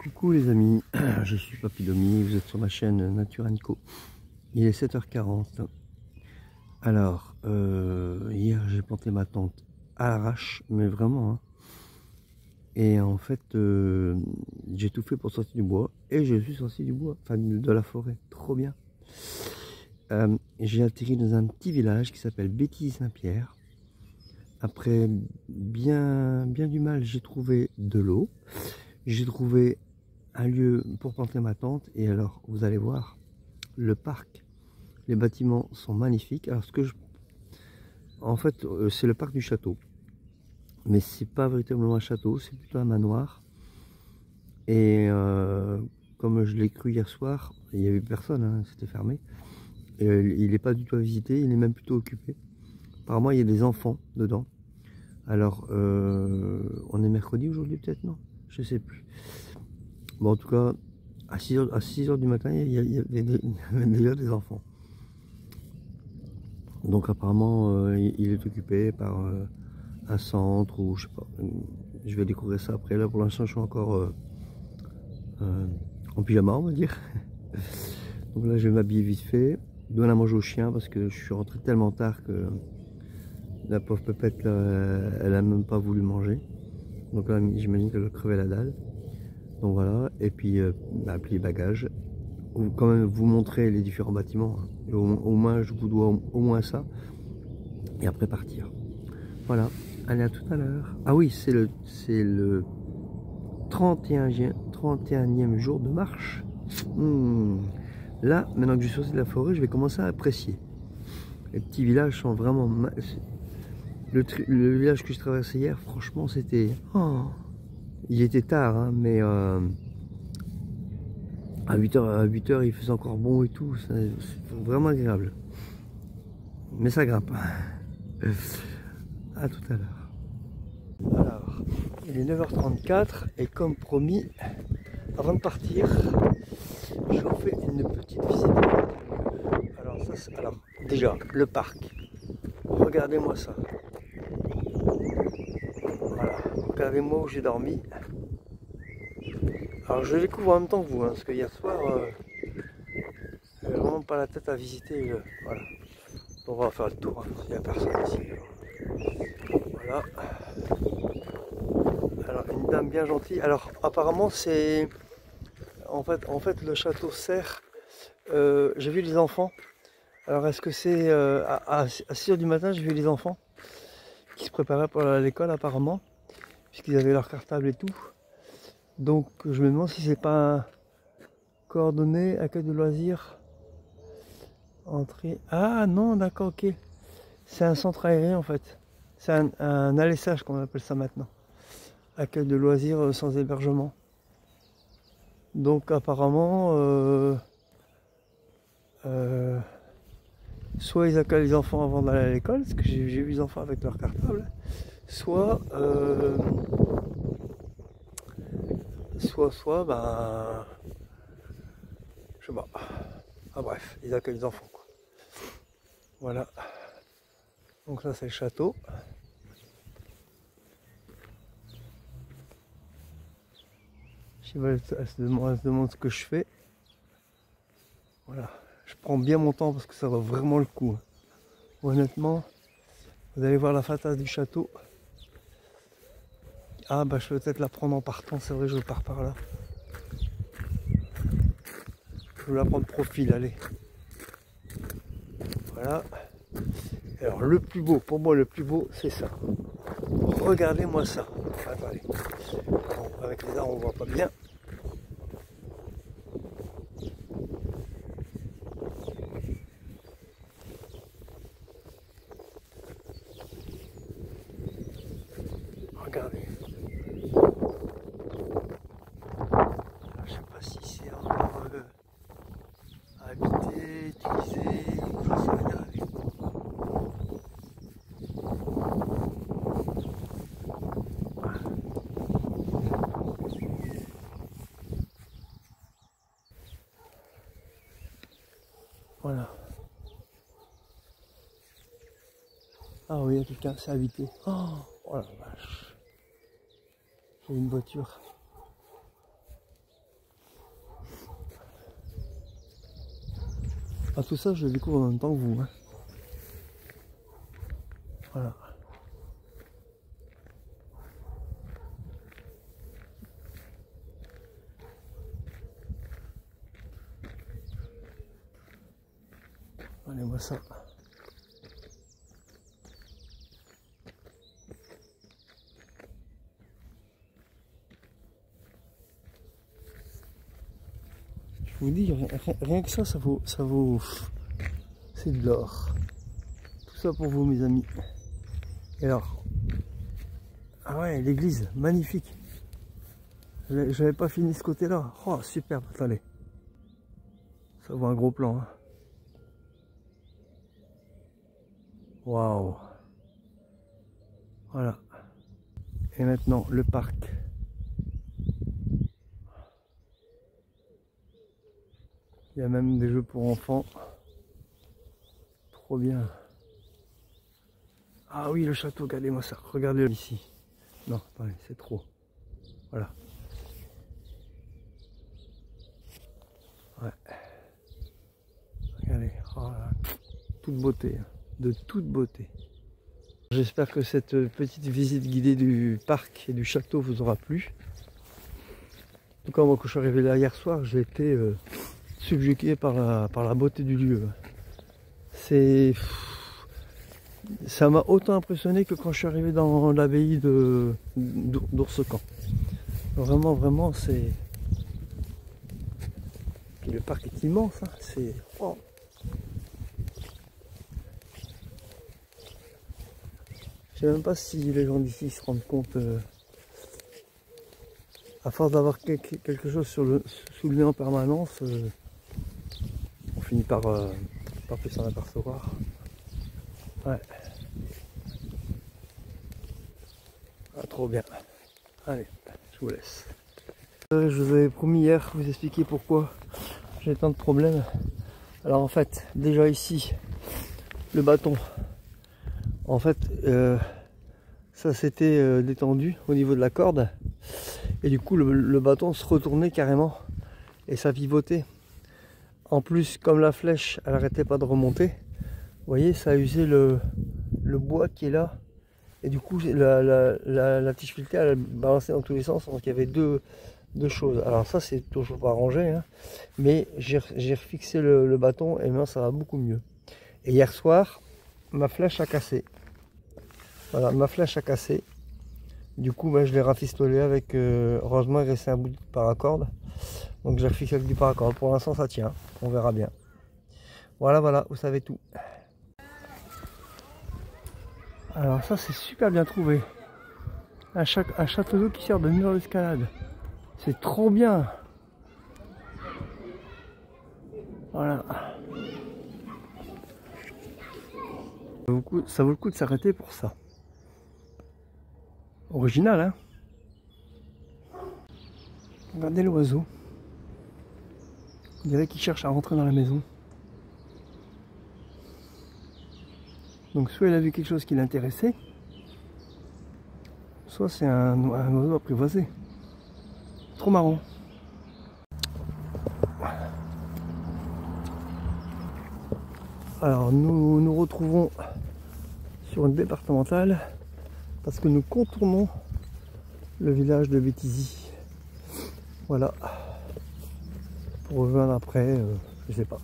Coucou les amis, je suis Papy Domi, vous êtes sur ma chaîne Nature Nico. Il est 7h40. Alors, hier j'ai planté ma tente à l'arrache, mais vraiment. Hein. Et en fait, j'ai tout fait pour sortir du bois. Et je suis sorti du bois, enfin de la forêt. Trop bien. J'ai atterri dans un petit village qui s'appelle Béthily-Saint-Pierre. Après bien du mal, j'ai trouvé de l'eau. J'ai trouvé un lieu pour planter ma tente. Et alors, vous allez voir, le parc, les bâtiments sont magnifiques. Alors, en fait, c'est le parc du château. Mais c'est pas véritablement un château, c'est plutôt un manoir. Et comme je l'ai cru hier soir, il n'y avait personne, hein, c'était fermé. Et, il n'est pas du tout à visiter, il est même plutôt occupé. Apparemment, il y a des enfants dedans. Alors, on est mercredi aujourd'hui peut-être, non? Je sais plus. Bon, en tout cas, à 6h du matin, il y avait déjà des enfants. Donc apparemment, il est occupé par un centre ou je sais pas. Je vais découvrir ça après. Là, pour l'instant, je suis encore en pyjama, on va dire. Donc là, je vais m'habiller vite fait, donner à manger au chien parce que je suis rentré tellement tard que la pauvre pépette, là, elle a même pas voulu manger. Donc là, j'imagine qu'elle a crevé la dalle. Donc voilà, et puis plier bagages. Ou quand même vous montrer les différents bâtiments. Hein. Et au moins, je vous dois au moins ça. Et après partir. Voilà, allez à tout à l'heure. Ah oui, c'est le 31e jour de marche. Là, maintenant que je suis sorti de la forêt, je vais commencer à apprécier. Les petits villages sont vraiment... Le village que je traversais hier, franchement, c'était... Oh, il était tard, hein, mais à 8h, il faisait encore bon et tout. C'est vraiment agréable. Mais ça grimpe. À tout à l'heure. Alors, il est 9h34 et comme promis, avant de partir, je vous fais une petite visite. Alors, déjà, le parc. Regardez-moi ça. Voilà, regardez-moi où j'ai dormi. Alors, je découvre en même temps que vous, hein, parce que hier soir, j'avais vraiment pas la tête à visiter. Voilà. On va faire le tour, hein, il n'y a personne ici. Voilà. Alors, une dame bien gentille. Alors, apparemment, c'est... En fait, le château sert... j'ai vu les enfants. Alors, est-ce que c'est... à 6h du matin, j'ai vu les enfants qui se préparaient pour aller à l'école, apparemment. Puisqu'ils avaient leur cartable et tout. Donc, je me demande si c'est pas un coordonné, accueil de loisirs, entrée... Ah, non, d'accord, ok. C'est un centre aérien, en fait. C'est un alessage qu'on appelle ça maintenant. Accueil de loisirs sans hébergement. Donc apparemment, soit ils accueillent les enfants avant d'aller à l'école, parce que j'ai vu les enfants avec leur cartable, soit, ben, je sais pas. Ah bref, ils accueillent les enfants, quoi. Voilà. Donc là c'est le château. Elle se demande ce que je fais. Voilà. Je prends bien mon temps parce que ça vaut vraiment le coup. Honnêtement, vous allez voir la façade du château. Ah bah je vais peut-être la prendre en partant, c'est vrai je pars par là. Je vais la prendre profil, allez. Voilà. Alors le plus beau, pour moi le plus beau, c'est ça. Regardez-moi ça. Attendez. Bon, avec les arbres on voit pas bien. Regardez. Je sais pas si c'est encore habité, utilisé, je sais rien. Voilà. Ah oui, il y a quelqu'un, c'est habité. Oh la vache. J'ai une voiture. Ah, tout ça, je le découvre en même temps que vous. Hein. Voilà. Regardez-moi ça. Je vous dis, rien que ça vaut, c'est de l'or. Tout ça pour vous, mes amis. Et alors, ah ouais, l'église, magnifique. J'avais pas fini ce côté-là. Oh, superbe, attendez. Ça vaut un gros plan. Hein. Waouh. Voilà. Et maintenant, le parc. Il y a même des jeux pour enfants. Trop bien. Ah oui, le château, regardez-moi ça. Regardez ici. Non, attendez, c'est trop. Voilà. Ouais. Regardez. Oh là. Toute beauté. De toute beauté. J'espère que cette petite visite guidée du parc et du château vous aura plu. En tout cas, moi, quand je suis arrivé là hier soir, j'ai été subjugué par la beauté du lieu. Ça m'a autant impressionné que quand je suis arrivé dans l'abbaye d'Oursecan. Vraiment, vraiment, c'est... Puis le parc est immense, hein. C'est... Oh. Je sais même pas si les gens d'ici se rendent compte, à force d'avoir quelque chose sous le nez en permanence, on finit par plus s'en apercevoir. Ouais. Ah, trop bien. Allez, je vous laisse. Je vous avais promis hier vous expliquer pourquoi j'ai tant de problèmes. Alors en fait, déjà ici, le bâton, en fait, ça s'était détendu au niveau de la corde. Et du coup, le bâton se retournait carrément et ça pivotait. En plus, comme la flèche, elle n'arrêtait pas de remonter, vous voyez, ça a usé le bois qui est là. Et du coup, la tige filetée, elle balançait dans tous les sens. Donc il y avait deux choses. Alors ça, c'est toujours pas arrangé, hein, mais j'ai refixé le bâton et maintenant ça va beaucoup mieux. Et hier soir, ma flèche a cassé. Voilà, ma flèche a cassé. Du coup, je l'ai rafistolé avec, heureusement, il restait un bout de paracorde. Donc j'ai refixé avec du paracorde. Pour l'instant, ça tient. On verra bien. Voilà, voilà, vous savez tout. Alors ça, c'est super bien trouvé. Un château d'eau qui sert de mur d'escalade. C'est trop bien. Voilà. Ça vaut le coup de s'arrêter pour ça. Original, hein? Regardez l'oiseau. On dirait qu'il cherche à rentrer dans la maison. Donc soit il a vu quelque chose qui l'intéressait, soit c'est un oiseau apprivoisé. Trop marrant. Alors nous nous retrouvons sur une départementale parce que nous contournons le village de Béthisy. Voilà. Pour rejoindre après, je sais pas.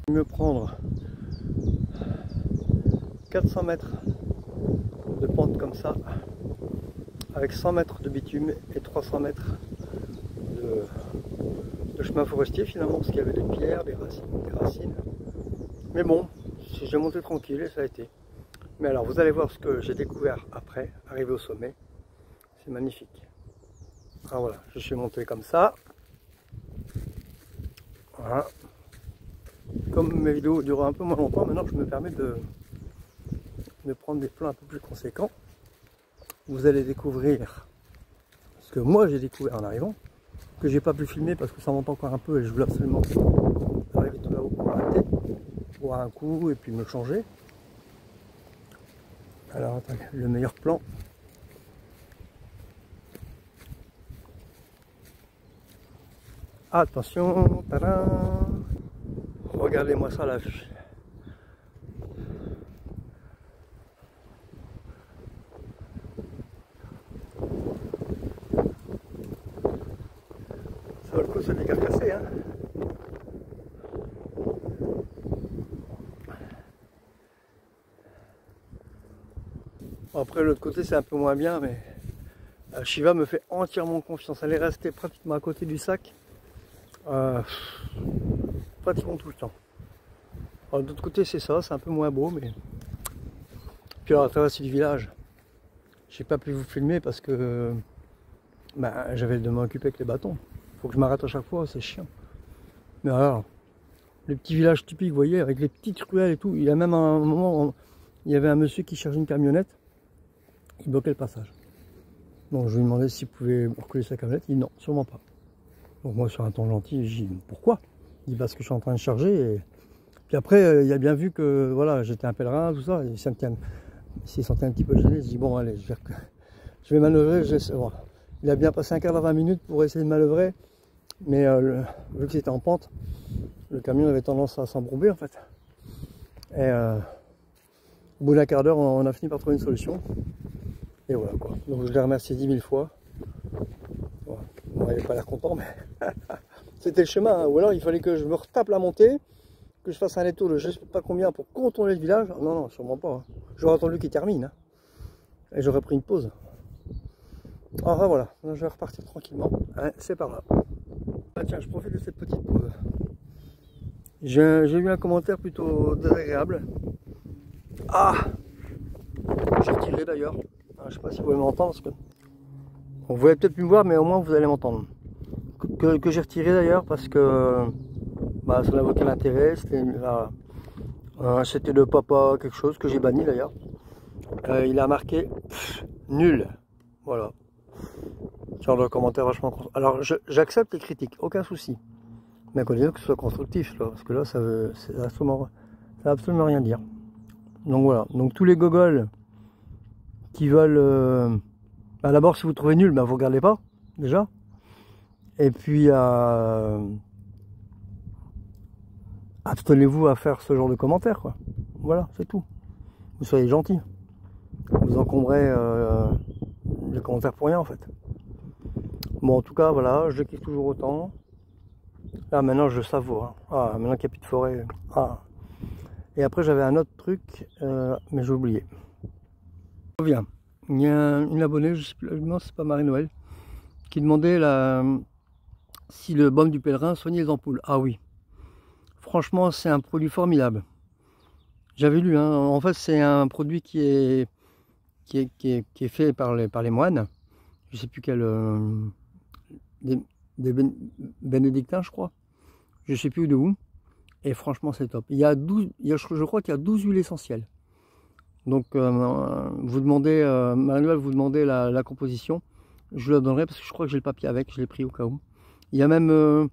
Je vais me prendre 400 mètres de pente comme ça, avec 100 mètres de bitume et 300 mètres de chemin forestier finalement, parce qu'il y avait des pierres, des racines. Mais bon, si j'ai monté tranquille et ça a été. Mais alors vous allez voir ce que j'ai découvert après, arrivé au sommet. C'est magnifique. Alors voilà, je suis monté comme ça. Voilà. Comme mes vidéos durent un peu moins longtemps, maintenant je me permets de prendre des plans un peu plus conséquents. Vous allez découvrir ce que moi j'ai découvert en arrivant, que j'ai pas pu filmer parce que ça monte encore un peu et je voulais absolument arriver tout là-haut pour arrêter, boire un coup et puis me changer. Alors attendez, le meilleur plan. Attention, tadam. Regardez-moi ça la vue. Ça vaut le coup de se décarcasser, hein. Après l'autre côté c'est un peu moins bien, mais Shiva me fait entièrement confiance. Elle est restée pratiquement à côté du sac. Pratiquement tout le temps. De l'autre côté c'est ça, c'est un peu moins beau, mais puis alors à travers du village, j'ai pas pu vous filmer parce que j'avais de m'occuper avec les bâtons. Faut que je m'arrête à chaque fois, c'est chiant. Mais alors, les petits villages typiques, vous voyez, avec les petites ruelles et tout. Il y a même un moment, il y avait un monsieur qui chargeait une camionnette, il bloquait le passage. Donc je lui demandais s'il pouvait reculer sa camionnette, il dit non, sûrement pas. Donc moi sur un ton gentil, je dis pourquoi? Il dit parce que je suis en train de charger. Et puis après, il a bien vu que voilà, j'étais un pèlerin, tout ça. Il s'est senti un petit peu gêné. Il dit bon allez, je vais manœuvrer. Il a bien passé un quart d'heure, 20 minutes pour essayer de manœuvrer. Mais vu que c'était en pente, le camion avait tendance à s'embourber en fait. Et au bout d'un quart d'heure, on a fini par trouver une solution. Et voilà quoi. Donc je l'ai remercié 10 000 fois. Voilà. Bon, il n'avait pas l'air content, mais c'était le chemin. Hein. Ou alors il fallait que je me retape la montée, que je fasse un détour de je ne sais pas combien pour contourner le village. Non, non, sûrement pas. Hein. J'aurais attendu qu'il termine. Hein. Et j'aurais pris une pause. Enfin voilà, je vais repartir tranquillement. Hein, c'est par là. Ah, tiens, je profite de cette petite pause. J'ai eu un commentaire plutôt désagréable. Ah, j'ai retiré d'ailleurs. Je ne sais pas si vous pouvez m'entendre parce que vous pouvez peut-être plus me voir, mais au moins vous allez m'entendre. Que j'ai retiré d'ailleurs parce que ça n'avait aucun intérêt. C'était le papa quelque chose que j'ai banni d'ailleurs. Il a marqué nul. Voilà. Genre de commentaire vachement. Alors j'accepte les critiques, aucun souci. Mais à condition que ce soit constructif, là, parce que là ça veut absolument rien dire. Donc voilà. Donc tous les gogoles qui veulent. D'abord, si vous trouvez nul, vous regardez pas déjà. Et puis abstenez-vous à faire ce genre de commentaires, quoi. Voilà, c'est tout. Vous soyez gentils. Vous encombrez les commentaires pour rien en fait. Bon, en tout cas, voilà, je le kiffe toujours autant. Là, maintenant, je le savoure. Hein. Ah, maintenant qu'il n'y a plus de forêt. Ah. Et après, j'avais un autre truc, mais j'ai oublié. Je reviens. Il y a une abonnée, je sais plus, non, c'est pas Marie-Noël, qui demandait si le baume du pèlerin soignait les ampoules. Ah oui. Franchement, c'est un produit formidable. J'avais lu, hein. En fait, c'est un produit qui est fait par les moines. Je sais plus quel... des bénédictins, je crois. Je sais plus de où. Et franchement, c'est top. Je crois qu'il y a 12 huiles essentielles. Donc, vous demandez, Manuel, vous demandez la composition. Je vous la donnerai parce que je crois que j'ai le papier avec. Je l'ai pris au cas où. Il y a même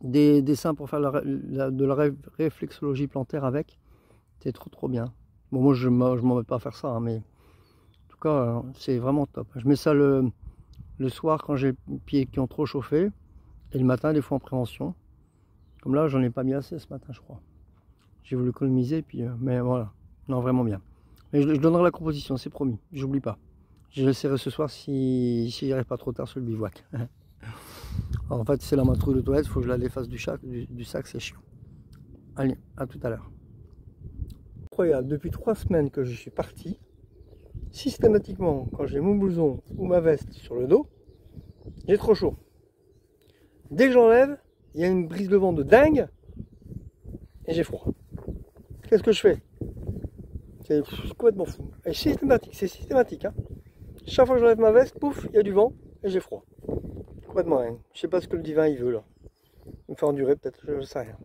des dessins pour faire de la réflexologie plantaire avec. C'est trop bien. Bon, moi, je m'en vais pas faire ça, hein, mais en tout cas, c'est vraiment top. Je mets ça le soir quand j'ai les pieds qui ont trop chauffé. Et le matin, des fois en prévention. Comme là, j'en ai pas mis assez ce matin, je crois. J'ai voulu économiser, puis, mais voilà. Non, vraiment bien. Mais je donnerai la composition, c'est promis. J'oublie pas. Je l'essaierai ce soir si j'y arrive pas trop tard sur le bivouac. Alors, en fait, c'est là ma trouille de toilette. Il faut que je la défasse du sac, c'est chiant. Allez, à tout à l'heure. Incroyable, depuis 3 semaines que je suis parti, systématiquement, quand j'ai mon blouson ou ma veste sur le dos, j'ai trop chaud. Dès que j'enlève, il y a une brise de vent de dingue et j'ai froid. Qu'est-ce que je fais? C'est complètement fou. Et c'est systématique. Hein. Chaque fois que j'enlève ma veste, pouf, il y a du vent et j'ai froid. Complètement rien. Je sais pas ce que le divin il veut là. Me faire endurer peut-être, je sais rien.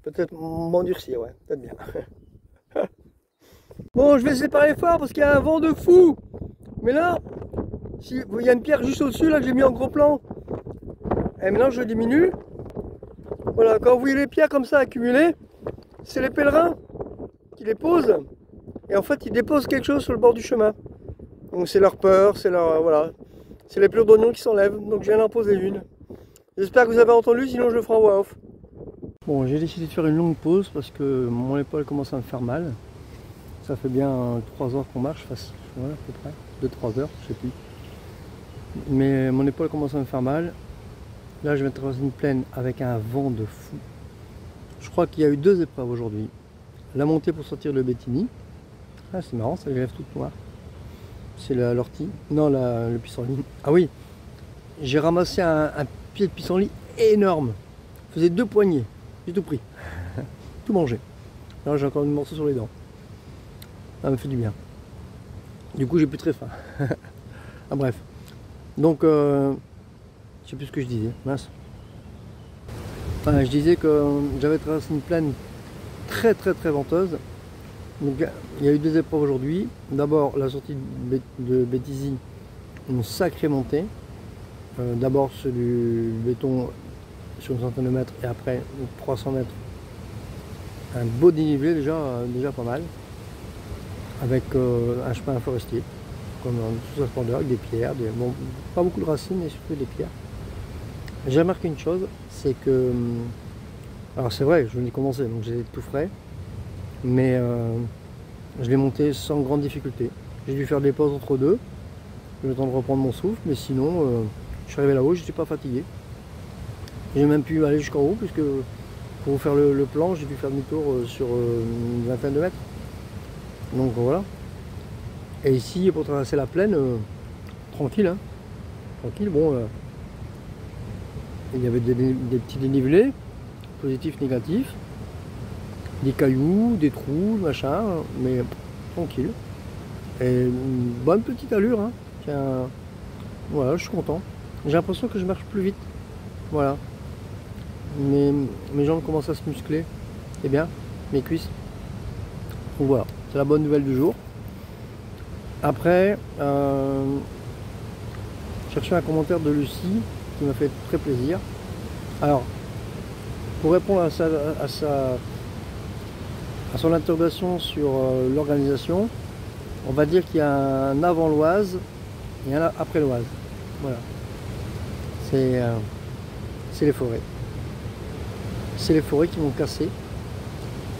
Peut-être m'endurcir, ouais, peut-être bien. Bon, je vais séparer fort parce qu'il y a un vent de fou. Mais là, il y a une pierre juste au-dessus là que j'ai mis en gros plan. Et maintenant je diminue. Voilà, quand vous voyez les pierres comme ça accumulées, c'est les pèlerins qui les posent. Et en fait, ils déposent quelque chose sur le bord du chemin. Donc c'est leur peur, c'est leur voilà, c'est les pleurs d'oignons qui s'enlèvent. Donc je viens d'en poser une. J'espère que vous avez entendu, sinon je le ferai en voix off. Bon, j'ai décidé de faire une longue pause parce que mon épaule commence à me faire mal. Ça fait bien 3 heures qu'on marche, ouais, à peu près, 2-3 heures, je sais plus. Mais mon épaule commence à me faire mal. Là, je vais traverser une plaine avec un vent de fou. Je crois qu'il y a eu 2 épreuves aujourd'hui. La montée pour sortir le Bétigny. Ah, c'est marrant, ça lève toute noire. C'est l'ortie. Non, le pissenlit. Ah oui, j'ai ramassé un pied de pissenlit énorme. Il faisait 2 poignées. J'ai tout pris. Tout mangé. Là, j'ai encore une morceau sur les dents. Ça me fait du bien. Du coup, j'ai plus très faim. Ah, bref. Donc, je sais plus ce que je disais. Mince. Enfin, je disais que j'avais traversé une plaine très venteuse. Donc, il y a eu 2 épreuves aujourd'hui. D'abord, la sortie de Béthisy, une sacrée montée. D'abord, c'est du béton sur une centaine de mètres et après 300 mètres. Un beau dénivelé déjà pas mal. Avec un chemin forestier, comme dans toute sa splendeur, avec des pierres, bon, pas beaucoup de racines, mais surtout des pierres. J'ai remarqué une chose, c'est que, alors c'est vrai, je venais de commencer, donc j'ai tout frais, mais je l'ai monté sans grande difficulté. J'ai dû faire des pauses entre deux, j'ai eu le temps de reprendre mon souffle, mais sinon, je suis arrivé là-haut, je n'étais pas fatigué. J'ai même pu aller jusqu'en haut, puisque pour faire le plan, j'ai dû faire demi-tour sur une vingtaine de mètres. Donc voilà. Et ici, pour traverser la plaine, tranquille, hein. Tranquille, bon. Il y avait des petits dénivelés, positifs, négatifs, des cailloux, des trous, machin, mais tranquille. Et une bonne petite allure, hein. Tiens, voilà, je suis content. J'ai l'impression que je marche plus vite. Voilà. Mes jambes commencent à se muscler. Et bien, mes cuisses. Donc voilà, c'est la bonne nouvelle du jour. Après, j'ai reçu un commentaire de Lucie qui m'a fait très plaisir. Alors, pour répondre à son interrogation sur l'organisation, on va dire qu'il y a un avant l'Oise et un après l'Oise. Voilà. C'est les forêts. C'est les forêts qui m'ont cassé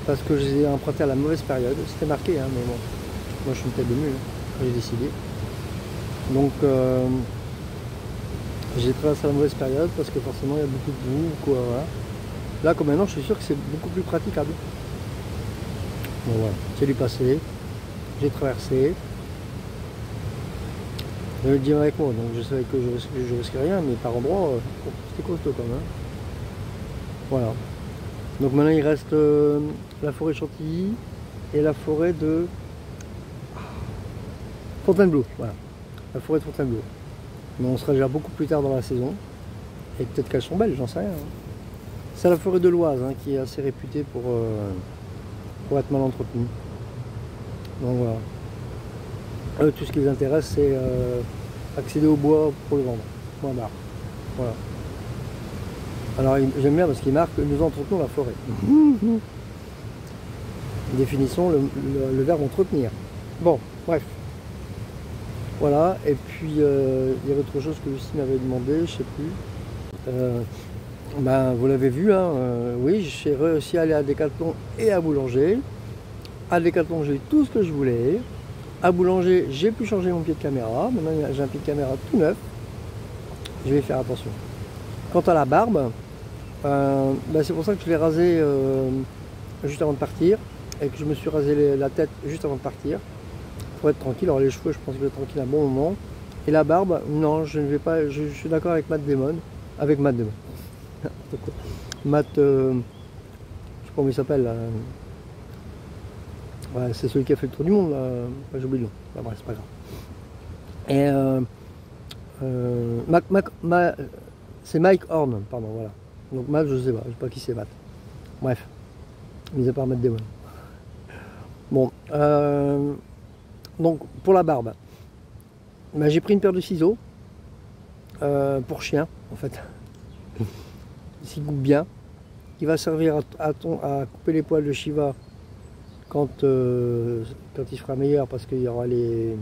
parce que je les ai empruntées à la mauvaise période. C'était marqué, hein, mais bon, moi je suis une tête de mule, hein, j'ai décidé. Donc j'ai traversé à la mauvaise période parce que forcément il y a beaucoup de boue, quoi, voilà. Là comme maintenant je suis sûr que c'est beaucoup plus praticable. Bon voilà, c'est du passé, j'ai traversé. Je le dis avec moi, donc je savais que je risquais rien, mais par endroits, c'était costaud quand même. Voilà. Donc maintenant il reste la forêt Chantilly et la forêt de Fontainebleau. Voilà, la forêt de Fontainebleau. Mais on sera déjà beaucoup plus tard dans la saison. Et peut-être qu'elles sont belles, j'en sais rien. C'est la forêt de l'Oise, hein, qui est assez réputée pour être mal entretenue. Donc voilà. Eux, tout ce qui les intéresse, c'est accéder au bois pour le vendre. Point barre. Voilà. Alors j'aime bien parce qu'il marque nous entretenons la forêt. Définissons le verbe entretenir. Bon, bref. Voilà, et puis il y avait autre chose que Lucie m'avait demandé, je sais plus. Ben, vous l'avez vu, hein, oui, j'ai réussi à aller à Decathlon et à Boulanger. À Decathlon, j'ai eu tout ce que je voulais. À Boulanger, j'ai pu changer mon pied de caméra. Maintenant, j'ai un pied de caméra tout neuf. Je vais faire attention. Quant à la barbe, ben, c'est pour ça que je l'ai rasé juste avant de partir. Et que je me suis rasé la tête juste avant de partir. Pour être tranquille. Alors les cheveux, je pense que je vais être tranquille un bon moment. Et la barbe, non, je ne vais pas. Je suis d'accord avec Matt Damon. Avec Matt Damon. Matt, je sais pas comment il s'appelle là. Ouais, c'est celui qui a fait le tour du monde là. J'ai oublié le nom. Bah, bref, c'est pas grave. Et c'est Mike Horn, pardon, voilà. Donc Matt, je sais pas qui c'est Matt. Bref, mis à part Matt Damon. Bon, donc pour la barbe, ben, j'ai pris une paire de ciseaux pour chien en fait. Qui coupe bien, qui va servir à couper les poils de Shiva quand il sera meilleur, parce qu'il y aura les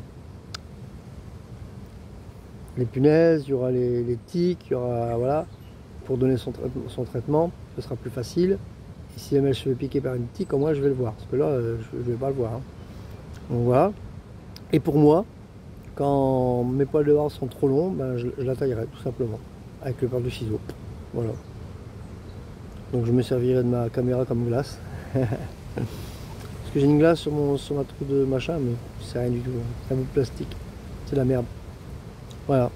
punaises, il y aura les tiques, il y aura, voilà, pour donner son traitement, ce sera plus facile. Et si jamais elle se fait piquer par une tique, au moins je vais le voir. Parce que là, je ne vais pas le voir. Hein. Donc voilà. Et pour moi, quand mes poils de barbe sont trop longs, ben, je la taillerai tout simplement. Avec le port du ciseau. Voilà. Donc je me servirai de ma caméra comme glace. Parce que j'ai une glace sur ma trou de machin, mais c'est rien du tout. Hein. C'est un bout de plastique. C'est de la merde. Voilà.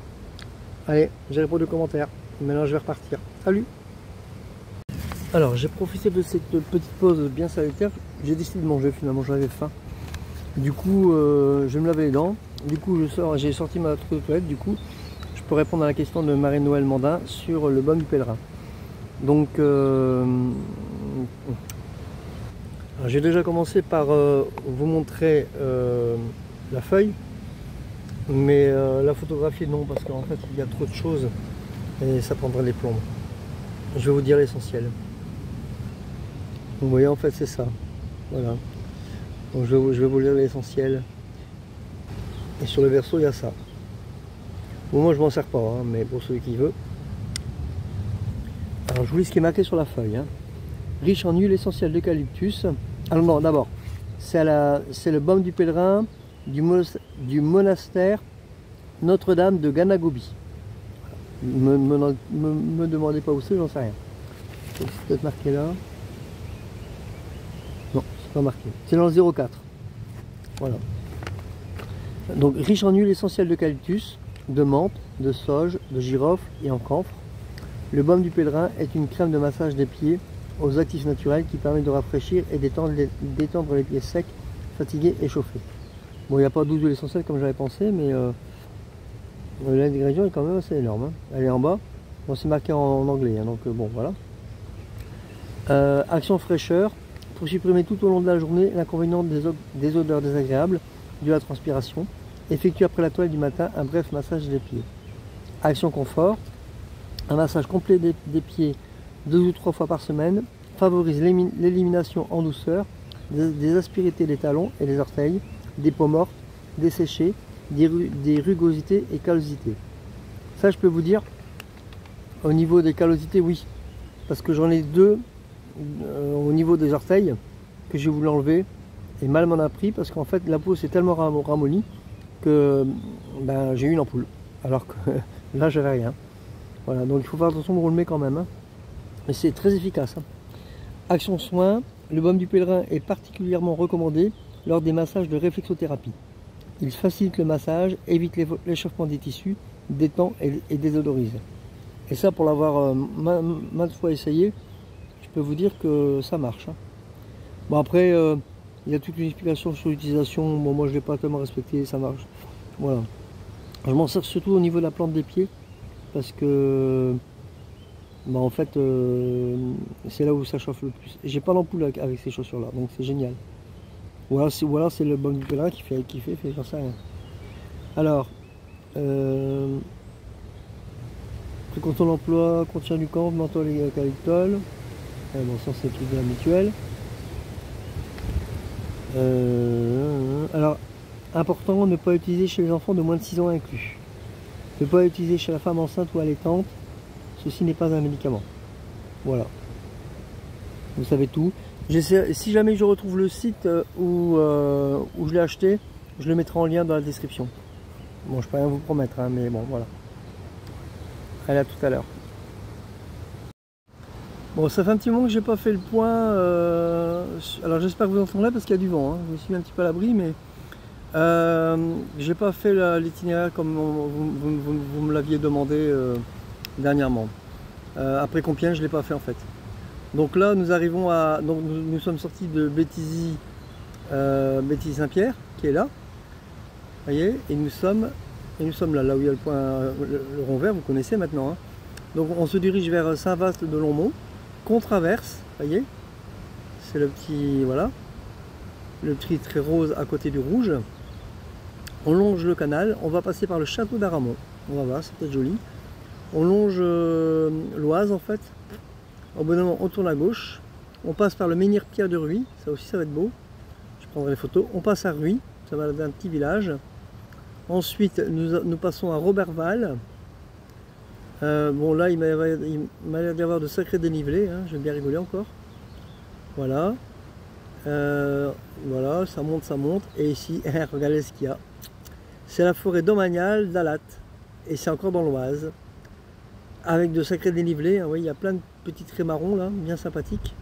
Allez, j'ai répondu aux commentaires. Maintenant je vais repartir. Salut! Alors j'ai profité de cette petite pause bien salutaire. J'ai décidé de manger finalement, j'avais faim. Du coup, je vais me laver les dents. Du coup, j'ai sorti ma trousse de toilette. Du coup, je peux répondre à la question de Marie-Noël Mandin sur le baume du pèlerin. Donc, j'ai déjà commencé par vous montrer la feuille, mais la photographie non, parce qu'en fait il y a trop de choses et ça prendrait les plombs. Je vais vous dire l'essentiel. Vous voyez, en fait c'est ça. Voilà. Donc je vais vous lire l'essentiel. Et sur le verso il y a ça. Bon, moi je m'en sers pas, hein, mais pour celui qui veut. Alors je vous lis ce qui est marqué sur la feuille. Hein. Riche en huile essentielle d'eucalyptus. Alors non, d'abord, c'est le baume du pèlerin du monastère Notre-Dame de Ganagobi. Me demandez pas où c'est, j'en sais rien. C'est peut-être marqué là. Non, c'est pas marqué. C'est dans le 04. Voilà. Donc riche en huile essentielle d'eucalyptus, de menthe, de sauge, de girofle et en camphre. Le baume du pèlerin est une crème de massage des pieds aux actifs naturels qui permet de rafraîchir et détendre les pieds secs, fatigués et chauffés. Bon, il n'y a pas 12 huiles essentielles comme j'avais pensé, mais l'ingrédient est quand même assez énorme. Hein. Elle est en bas. Bon, c'est marqué en anglais, hein, donc bon, voilà. Action fraîcheur, pour supprimer tout au long de la journée l'inconvénient des odeurs désagréables de la transpiration. Effectue après la toilette du matin un bref massage des pieds. Action confort, un massage complet des pieds 2 ou 3 fois par semaine favorise l'élimination en douceur des aspérités des talons et des orteils, des peaux mortes, des séchées, des rugosités et callosités. Ça, je peux vous dire, au niveau des callosités, oui, parce que j'en ai 2 au niveau des orteils que j'ai voulu enlever et mal m'en a pris parce qu'en fait la peau s'est tellement ramollie que ben, j'ai eu une ampoule alors que là j'avais rien. Voilà, donc il faut faire attention de relever quand même, hein. Mais c'est très efficace. Hein. Action soin, le baume du pèlerin est particulièrement recommandé lors des massages de réflexothérapie. Il facilite le massage, évite l'échauffement des tissus, détend et désodorise. Et ça, pour l'avoir maintes fois essayé, je peux vous dire que ça marche. Hein. Bon, après, il y a toute une explication sur l'utilisation. Bon, moi je ne l'ai pas tellement respecté, ça marche. Voilà. Je m'en sers surtout au niveau de la plante des pieds parce que bah, en fait c'est là où ça chauffe le plus. J'ai pas d'ampoule avec ces chaussures là, donc c'est génial. Ou alors c'est le baume du pèlerin qui fait j'en sais rien. Alors précaution d'emploi, contient du camphre, menthol et eucalyptol. Bon, ça c'est le truc de la mutuelle. Alors important, ne pas utiliser chez les enfants de moins de 6 ans inclus. Ne pas utiliser chez la femme enceinte ou allaitante. Ceci n'est pas un médicament. Voilà. Vous savez tout. Si jamais je retrouve le site où je l'ai acheté, je le mettrai en lien dans la description. Bon, je peux rien vous promettre, hein, mais bon, voilà. Allez, à tout à l'heure. Bon, ça fait un petit moment que j'ai pas fait le point. Alors j'espère que vous entendrez parce qu'il y a du vent. Hein. Je me suis mis un petit peu à l'abri, mais j'ai pas fait l'itinéraire comme vous me l'aviez demandé dernièrement. Après Compiègne, je l'ai pas fait en fait. Donc là, nous arrivons à. Donc nous sommes sortis de Béthisy Saint-Pierre, qui est là. Vous voyez, et nous sommes là où il y a le point, le rond vert, vous connaissez maintenant. Hein. Donc on se dirige vers Saint-Vaast de Longmont, qu'on traverse, vous voyez, c'est le petit, voilà, le petit trait rose à côté du rouge. On longe le canal, on va passer par le château d'Aramon, on va voir, c'est peut-être joli. On longe l'Oise en fait, au bon moment on tourne à gauche, on passe par le menhir Pierre de Ruy, ça aussi ça va être beau, je prendrai les photos. On passe à Ruy, ça va d'un petit village. Ensuite nous passons à Roberval. Bon là il m'a l'air d'y avoir de sacrés dénivelés, hein. J'ai bien rigolé encore. Voilà. Voilà, ça monte. Et ici, regardez ce qu'il y a. C'est la forêt domaniale d'Alat. Et c'est encore dans l'Oise. Avec de sacrés dénivelés. Hein. Oui, il y a plein de petits traits marrons là, bien sympathiques.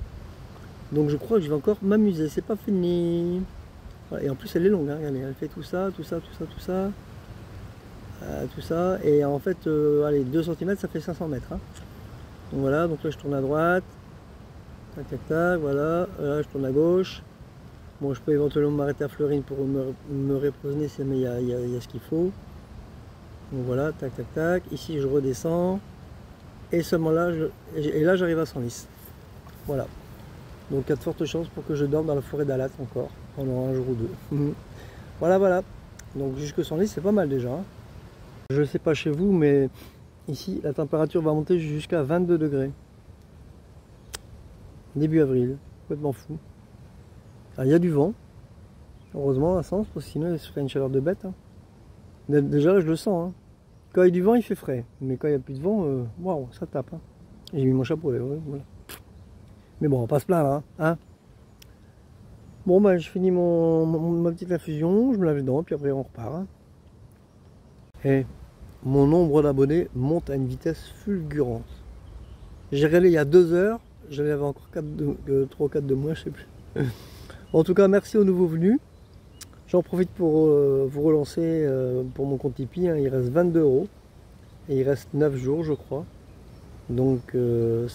Donc je crois que je vais encore m'amuser. C'est pas fini. Voilà. Et en plus elle est longue, hein. Regardez, elle fait tout ça. Tout ça. Et en fait, allez, 2 cm ça fait 500 mètres. Hein. Donc voilà, donc là je tourne à droite. Tac, voilà. Là je tourne à gauche. Bon, je peux éventuellement m'arrêter à Fleurine pour me reposer si jamais il y a ce qu'il faut. Donc voilà, tac. Ici, je redescends. Et seulement là, là j'arrive à Senlis. Voilà. Donc il y a de fortes chances pour que je dorme dans la forêt d'Alat encore, pendant un jour ou deux. Voilà. Donc jusque Senlis, c'est pas mal déjà. Hein. Je sais pas chez vous, mais ici, la température va monter jusqu'à 22 degrés. Début avril, complètement fou. Alors, il y a du vent, heureusement à Sens, parce que sinon il se ferait une chaleur de bête. Hein. Déjà là je le sens. Hein. Quand il y a du vent il fait frais, mais quand il n'y a plus de vent, waouh, ça tape. Hein. J'ai mis mon chapeau là, ouais, voilà. Mais bon, on va pas se plaindre. Hein. Bon bah je finis ma petite infusion, je me lave les dents, puis après on repart. Hein. Et mon nombre d'abonnés monte à une vitesse fulgurante. J'ai regardé il y a 2 heures, j'en avais encore 3 ou 4 de moins, je sais plus. En tout cas, merci aux nouveaux venus. J'en profite pour vous relancer pour mon compte Tipeee. Hein. Il reste 22 € et il reste 9 jours, je crois. Donc, le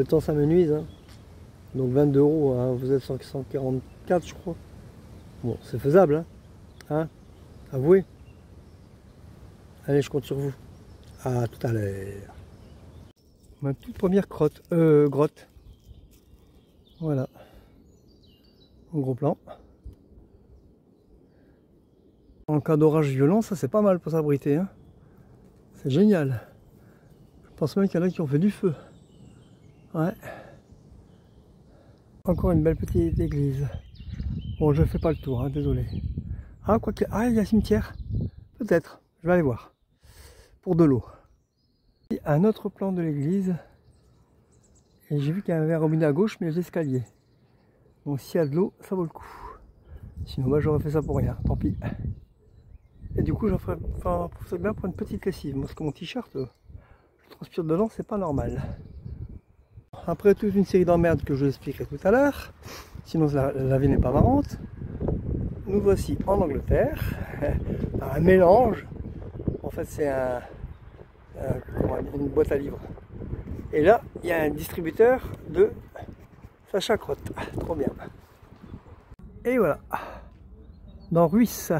temps, ça me nuise. Hein. Donc, 22 €, hein. Vous êtes 144, je crois. Bon, c'est faisable. Hein. Avouez. Allez, je compte sur vous. À tout à l'heure. Ma toute première grotte. Voilà. En gros plan. En cas d'orage violent, ça c'est pas mal pour s'abriter. Hein. C'est génial. Je pense même qu'il y en a qui ont fait du feu. Ouais. Encore une belle petite église. Bon, je fais pas le tour, hein, désolé. Ah, quoique. Ah, il y a un cimetière. Peut-être. Je vais aller voir. Pour de l'eau. Un autre plan de l'église. Et j'ai vu qu'il y avait un robinet à gauche, mais les escaliers. Donc s'il y a de l'eau, ça vaut le coup. Sinon, moi j'aurais fait ça pour rien. Tant pis. Et du coup, j'en ferais ça bien pour une petite lessive. Parce que mon t-shirt, je transpire dedans, c'est pas normal. Après toute une série d'emmerdes que je vous expliquerai tout à l'heure, sinon la vie n'est pas marrante, nous voici en Angleterre, un mélange. En fait, c'est une boîte à livres. Et là, il y a un distributeur de Sacha Crotte. Trop bien. Et voilà, dans Ruisse.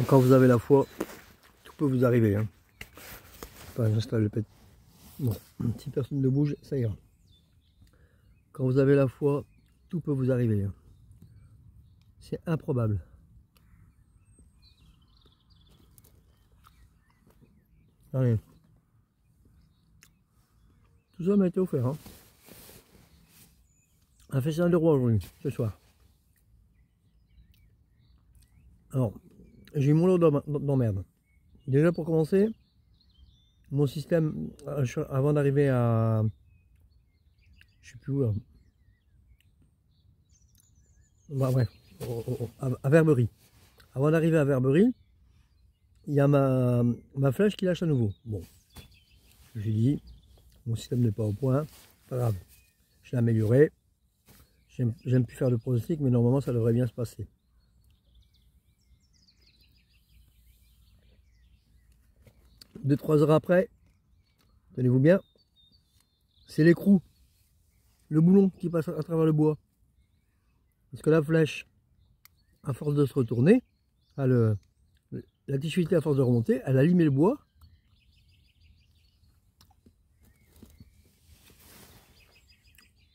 Quand vous avez la foi, tout peut vous arriver. Hein. Enfin, j'installe le pet. Bon, si personne ne bouge, ça ira. Quand vous avez la foi, tout peut vous arriver. Hein. C'est improbable. Allez. Tout ça m'a été offert. Hein. Un festival de roi aujourd'hui, ce soir. Alors, j'ai eu mon lot d'emmerde. Déjà pour commencer, mon système, avant d'arriver à... Je sais plus où là. Bah, ouais, à Verberie. Avant d'arriver à Verberie, il y a ma flèche qui lâche à nouveau. Bon, j'ai dit, mon système n'est pas au point, pas grave. Je l'ai amélioré. J'aime plus faire de pronostic, mais normalement ça devrait bien se passer. Deux, 3 heures après, tenez-vous bien, c'est l'écrou, le boulon qui passe à travers le bois. Parce que la flèche, à force de se retourner, la difficulté à force de remonter, elle a limé le bois.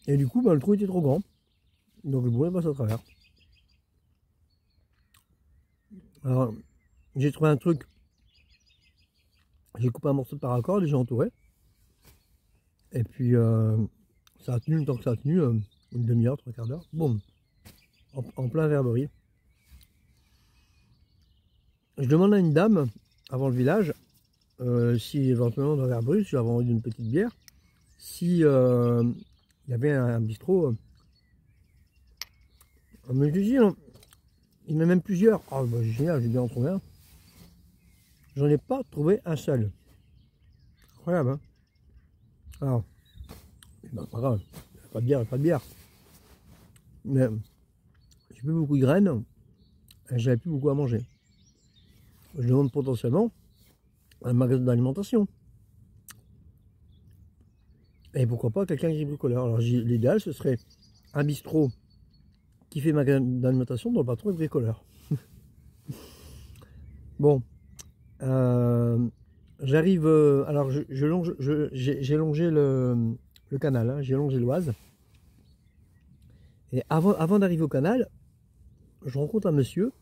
Et du coup, le trou était trop grand. Donc le boulon passe à travers. Alors, j'ai trouvé un truc. J'ai coupé un morceau de paracorde et j'ai entouré. Et puis, ça a tenu le temps que ça a tenu, une demi-heure, 3/4 d'heure. Boum, en plein Verberie. je demande à une dame, avant le village, si éventuellement dans Verbrusse, j'avais envie d'une petite bière, si il y avait un bistrot. Mais je dis, non, il y en a même plusieurs. Oh, bah, génial, j'ai bien en trouvé un. J'en ai pas trouvé un seul. Incroyable, hein. Alors, ben, pas grave, il n'y a pas de bière, il n'y a pas de bière. Mais j'ai plus beaucoup de graines, et j'avais plus beaucoup à manger. Je demande potentiellement un magasin d'alimentation. Et pourquoi pas quelqu'un qui est bricoleur. Alors l'idéal ce serait un bistrot qui fait magasin d'alimentation dont le patron est bricoleur. Bon, j'arrive, alors j'ai longé le canal, hein, j'ai longé l'Oise. Et avant d'arriver au canal, je rencontre un monsieur.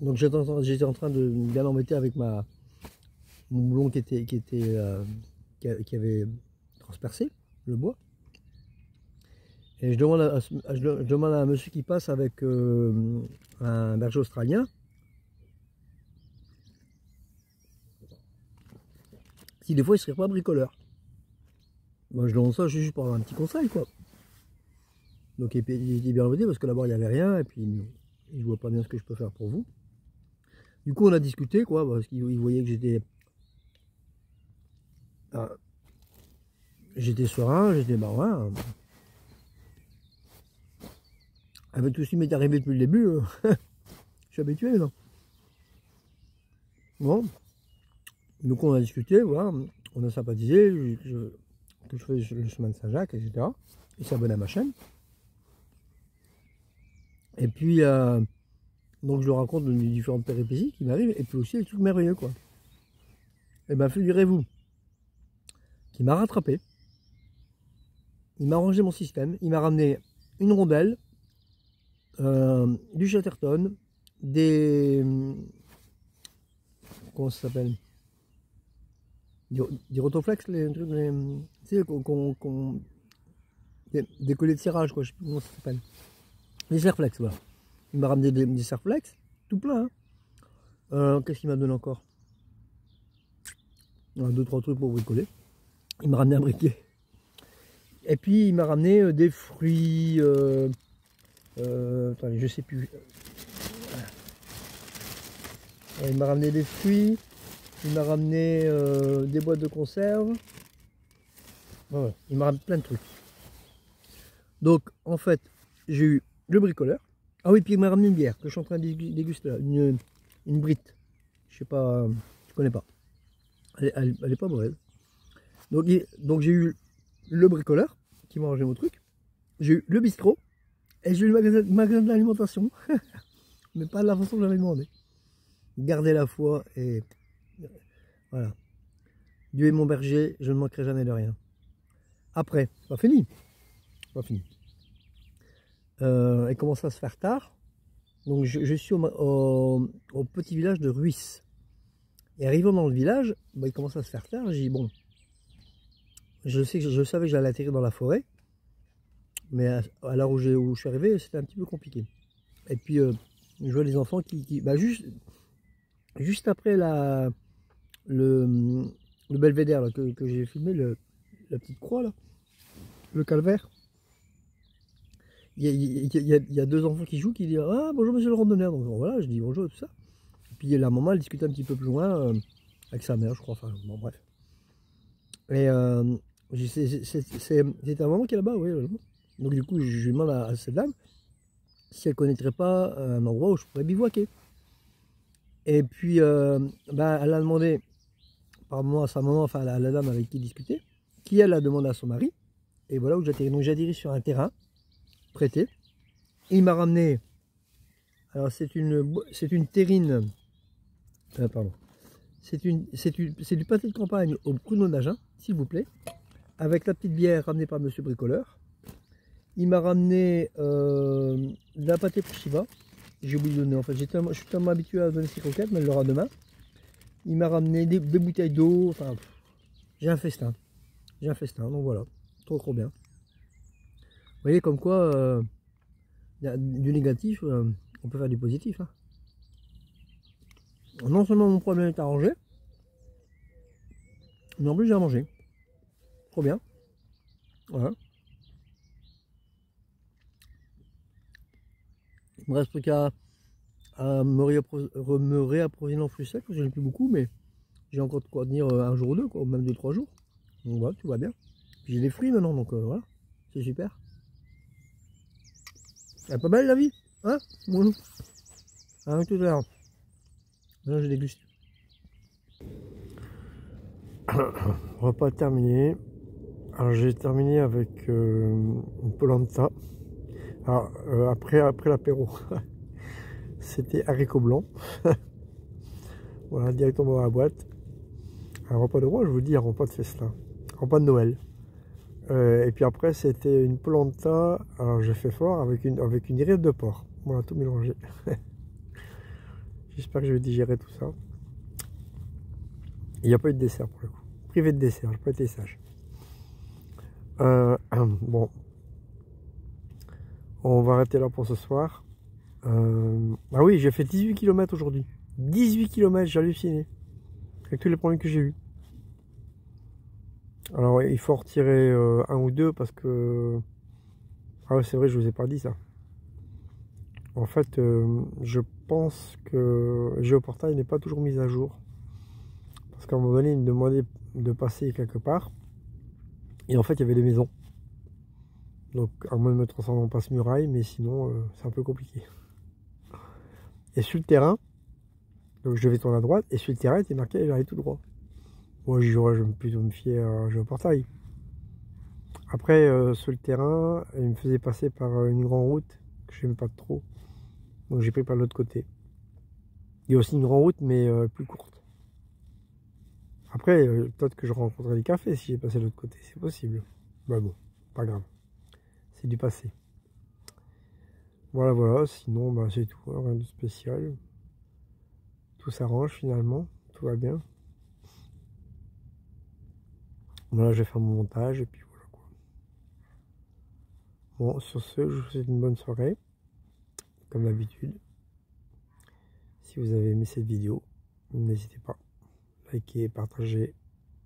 Donc j'étais en train de bien embêter avec mon boulon qui avait transpercé le bois. Et je demande à un monsieur qui passe avec un berger australien si des fois il serait pas bricoleur. Moi je demande ça juste pour avoir un petit conseil, quoi. Donc il était bien embêté parce que là-bas il n'y avait rien et puis il voit pas bien ce que je peux faire pour vous. Du coup on a discuté, quoi, parce qu'il voyait que j'étais serein, j'étais marin. Avec tout ce qui m'est arrivé depuis le début, je suis habitué, non? Bon, donc on a discuté, voilà, on a sympathisé, que je fais le chemin de Saint-Jacques, etc. Il s'abonne à ma chaîne. Et puis, donc je lui raconte les différentes péripéties qui m'arrivent, et puis aussi les trucs merveilleux, quoi. Et bien, figurez-vous qu'il m'a rattrapé, il m'a rangé mon système, il m'a ramené une rondelle, du Chatterton, comment ça s'appelle, des rotoflex, les trucs, tu sais, des collets de serrage, quoi, je sais plus comment ça s'appelle, des serflex, voilà. Il m'a ramené des serflex, tout plein, hein. Qu'est-ce qu'il m'a donné encore? 2-3 trucs pour bricoler. Il m'a ramené un briquet. Et puis il m'a ramené des fruits, attendez, je sais plus. Il m'a ramené des fruits, il m'a ramené des boîtes de conserve. Voilà, il m'a ramené plein de trucs. Donc en fait, j'ai eu le bricoleur. Ah oui, puis il m'a ramené une bière que je suis en train de déguster là, une brite. Je sais pas, je connais pas. Elle est pas mauvaise. Donc j'ai eu le bricoleur qui m'a rangé mon truc. J'ai eu le bistrot et j'ai eu le magasin de l'alimentation. Mais pas de la façon que j'avais demandé. Gardez la foi et voilà. Dieu est mon berger, je ne manquerai jamais de rien. Après, pas fini. Pas fini. Il commence à se faire tard. Donc je suis au petit village de Ruisse. Et arrivant dans le village, bah, il commence à se faire tard. J'ai dit bon, je savais que j'allais atterrir dans la forêt. Mais à l'heure où je suis arrivé, c'était un petit peu compliqué. Et puis je vois les enfants bah, juste après le belvédère là, que j'ai filmé, la petite croix là, le calvaire. Il y a 2 enfants qui jouent, qui disent ah bonjour monsieur le randonneur. Donc voilà, je dis bonjour et tout ça. Et puis la maman elle discutait un petit peu plus loin avec sa mère, je crois. Enfin bon bref. Et c'est un maman qui est là-bas, oui. Donc du coup je demande à cette dame si elle connaîtrait pas un endroit où je pourrais bivouaquer. Et puis bah, elle a demandé par moi à sa maman, enfin la dame avec qui discutait, qui elle a demandé à son mari. Et voilà où j'atterris. Donc j'atterris sur un terrain prêté. Il m'a ramené, alors c'est une terrine, pardon, c'est du pâté de campagne au pruneau d'Agen, s'il vous plaît, avec la petite bière ramenée par monsieur bricoleur. Il m'a ramené de la pâté pour Shiva, j'ai oublié de donner en fait, je suis tellement habitué à donner ses croquettes, mais elle l'aura demain. Il m'a ramené des bouteilles d'eau, enfin j'ai un festin, donc voilà, trop bien. Vous voyez comme quoi y a du négatif, on peut faire du positif, hein. Non seulement mon problème est arrangé, mais en plus j'ai à manger. Trop bien. Voilà. Il me reste plus qu'à me réapprovisionner en fruits secs, parce que j'en ai plus beaucoup, mais j'ai encore de quoi tenir un jour ou deux, quoi, ou même 2-3 jours. Donc voilà, tout va bien. Puis j'ai des fruits maintenant, donc voilà, c'est super. Elle est pas belle la vie, hein? Bon. À tout à l'heure. Là, je déguste. Repas terminé. Alors j'ai terminé avec une polenta. Alors après l'apéro, c'était haricots blancs. Voilà, directement dans la boîte. Un repas de roi, je vous dis, un repas de festin. Un repas de Noël. Et puis après, c'était une polenta. Alors j'ai fait fort avec une rillette de porc. Voilà, tout mélangé. J'espère que je vais digérer tout ça. Il n'y a pas eu de dessert pour le coup. Privé de dessert, j'ai pas été sage. Bon. On va arrêter là pour ce soir. Ah oui, j'ai fait 18 km aujourd'hui. 18 km, j'ai halluciné. Avec tous les problèmes que j'ai eu. Alors il faut en retirer un ou deux parce que... Ah ouais, c'est vrai, je vous ai pas dit ça. En fait, je pense que Géoportail n'est pas toujours mis à jour. Parce qu'à un moment donné, il me demandait de passer quelque part. Et en fait, il y avait des maisons. Donc, à moins de me transformer en passe-muraille, mais sinon, c'est un peu compliqué. Et sur le terrain, donc je vais tourner à droite, et sur le terrain, il était marqué, j'arrive tout droit. Moi, je vais plutôt me fier à Géoportail. Après, sur le terrain, il me faisait passer par une grande route que je n'aime pas trop. Donc, j'ai pris par l'autre côté. Il y a aussi une grande route, mais plus courte. Après, peut-être que je rencontrerai des cafés si j'ai passé de l'autre côté, c'est possible. Bah bon, pas grave. C'est du passé. Voilà, voilà, sinon, bah, c'est tout, hein, rien de spécial. Tout s'arrange finalement, tout va bien. Voilà, je vais faire mon montage et puis voilà quoi. Bon, sur ce, je vous souhaite une bonne soirée, comme d'habitude. Si vous avez aimé cette vidéo, n'hésitez pas. Likez, partagez,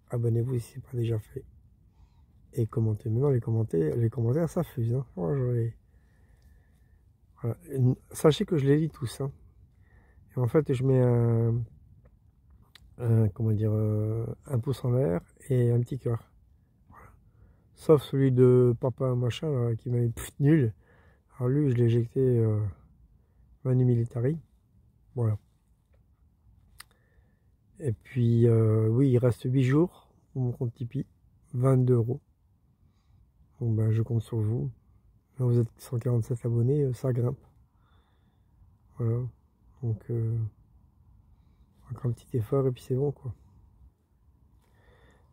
abonnez-vous si ce n'est pas déjà fait. Et commentez. Maintenant, les commentaires, ça fuse. Hein. Oh, voilà. Sachez que je les lis tous. Hein. Et en fait, je mets comment dire, un pouce en l'air et un petit cœur. Voilà. Sauf celui de papa machin là, qui m'a dit nul. Alors lui, je l'ai éjecté Manu Militari. Voilà. Et puis, oui, il reste 8 jours pour mon compte Tipeee. 22 €. Bon, ben, je compte sur vous. Là, vous êtes 147 abonnés, ça grimpe. Voilà. Donc, encore un petit effort et puis c'est bon, quoi.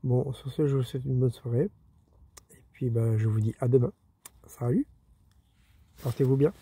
Bon, sur ce, je vous souhaite une bonne soirée. Et puis, ben, je vous dis à demain. Salut. Portez-vous bien.